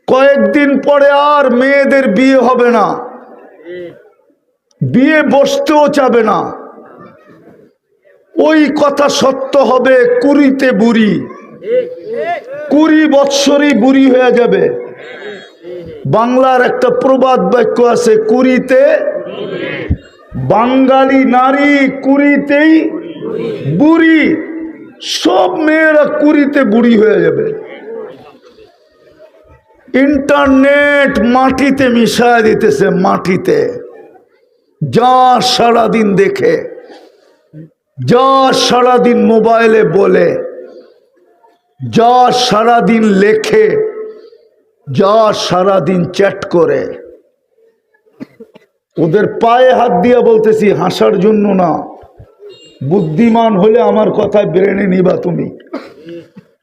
কয়েকদিন পরে আর মেয়েদের বিয়ে হবে না, বিয়ে বসতেও চাবে না। ওই কথা সত্য হবে, 20-তে বুড়ি, 20 বৎসরই বুড়ি হয়ে যাবে। বাংলার একটা প্রবাদ বাক্য আছে, 20-তে বাঙালি নারী 20-তেই বুড়ি। সব মেয়েরা 20-তে বুড়ি হয়ে যাবে। ইন্টারনেট মাটিতে মিশায় দিতেছে, মাটিতে। যা সারাদিন দেখে, যা সারাদিন মোবাইলে বলে, যা সারাদিন লেখে, যা সারাদিন চ্যাট করে, ওদের পায়ে হাত দিয়ে বলতেছি, হাসার জন্য না। বুদ্ধিমান হলে আমার কথায় ব্রেনে নিবা তুমি,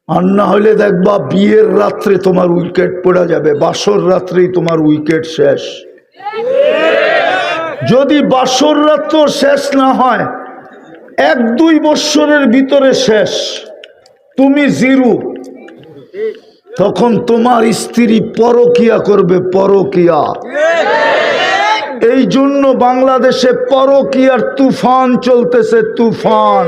আর না হলে দেখবা বিয়ের রাত্রে তোমার উইকেট পড়ে যাবে, বাসর রাত্রেই তোমার উইকেট শেষ। যদি বাসর রাত্র শেষ না হয়, 1-2 বৎসরের ভিতরে শেষ, তুমি জিরো। তখন তোমার স্ত্রী পরকিয়া করবে, পরকিয়া। এই জন্য বাংলাদেশে পরকিয়ার তুফান চলতেছে, তুফান।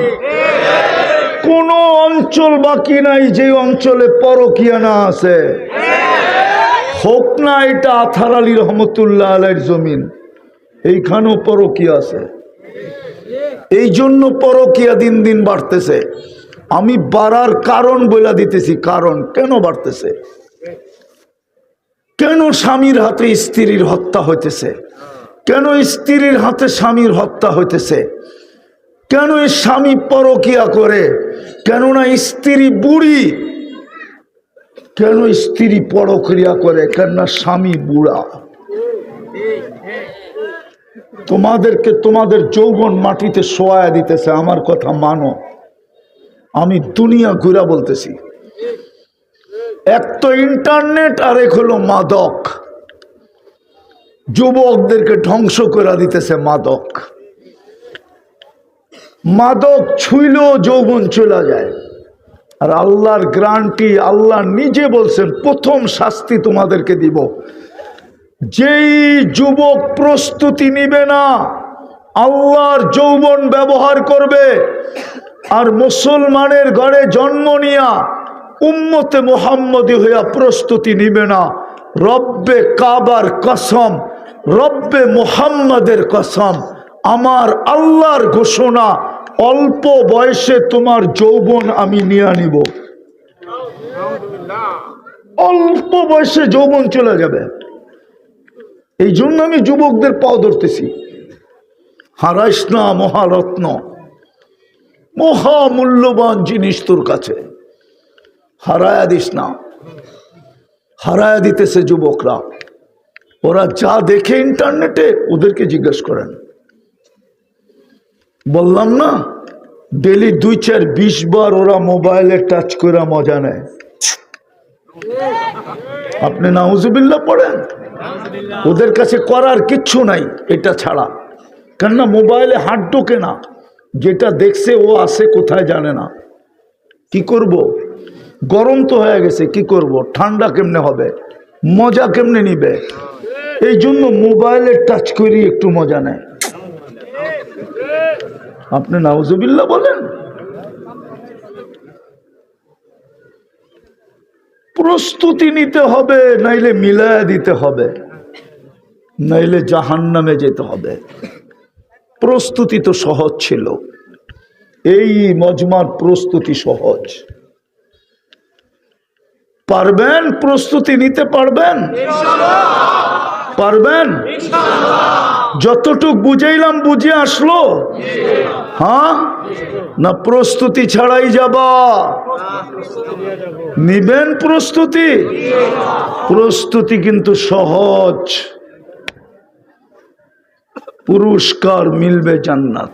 কোন অঞ্চল বাকি নাই যে অঞ্চলে পরকিয়া না আছে। হোক না এটা আথার আলী রহমতুল্লাহ আলাইহির জমিন, এইখানেও পরকিয়া আছে। এই জন্য পরকিয়া দিন দিন বাড়তেছে। আমি বাড়ার কারণ বলে দিতেছি, কারণ কেন বাড়তেছে, কেন স্বামীর হাতে স্ত্রীর হত্যা হইতেছে, কেন স্ত্রীর হাতে স্বামীর হত্যা হইতেছে, কেন স্বামী পরকিয়া করে, কেননা স্ত্রী বুড়ি, কেন স্ত্রী পরকিয়া করে, কেননা স্বামী বুড়া। তোমাদেরকে তোমাদের যৌবন মাটিতে শোয়া দিতেছে। আমার কথা মানো, আমি দুনিয়া ঘুরা বলতেছি। এক তো ইন্টারনেট, আর এক হলো মাদক। যুবকদেরকে ধ্বংস করে দিতেছে মাদক। মাদক ছুঁইলেও যৌবন চলে যায়। আর আল্লাহর গ্যারান্টি, আল্লাহ নিজে বলছেন, প্রথম শাস্তি তোমাদেরকে দিব, যেই যুবক প্রস্তুতি নিবে না, আল্লাহর যৌবন ব্যবহার করবে, আর মুসলমানের ঘরে জন্ম নিয়া উম্মতে মুহাম্মদী হইয়া প্রস্তুতি নিবে না, রব্বে কাবার কসম, রব্বে মুহাম্মদের কসম, আমার আল্লাহর ঘোষণা, অল্প বয়সে তোমার যৌবন আমি নিয়ে নিব। অল্প বয়সে যৌবন চলে যাবে। এই জন্য আমি যুবকদের পাও ধরতেছি, হারাইস না মহারত্ন, মহামূল্যবান জিনিস তোর কাছে, হারায়া দিস না। হারায়া দিতেছে যুবকরা। ওরা যা দেখে ইন্টারনেটে, ওদেরকে জিজ্ঞেস করেন। বললাম না, ডেলি 2-4-20 বার ওরা মোবাইলে টাচ করে মজা নেয়। আপনি নাউজুবিল্লাহ পড়েন। ওদের কাছে করার কিচ্ছু নাই এটা ছাড়া, কেননা মোবাইলে হাত ঢোকে না। যেটা দেখছে ও আছে কোথায় জানে না। কি করব, গরম তো হয়ে গেছে, কি করব, ঠান্ডা কেমনে হবে, মজা কেমনে নিবে, এই জন্য মোবাইলে টাচ করি একটু মজা নেয়। আপনি নাউজুবিল্লাহ বলেন। প্রস্তুতি নিতে হবে, নাইলে মিলায়া দিতে হবে, নাইলে জাহান্নামে যেতে হবে। প্রস্তুতি তো সহজ ছিল, এই মজমার প্রস্তুতি সহজ। পারবেন প্রস্তুতি নিতে? পারবেন? পারবেন? যতটুক বুঝাইলাম বুঝে আসলো? হ্যাঁ না প্রস্তুতি ছাড়াই যাবা? নিবেন প্রস্তুতি? প্রস্তুতি কিন্তু সহজ, পুরস্কার মিলবে জান্নাত।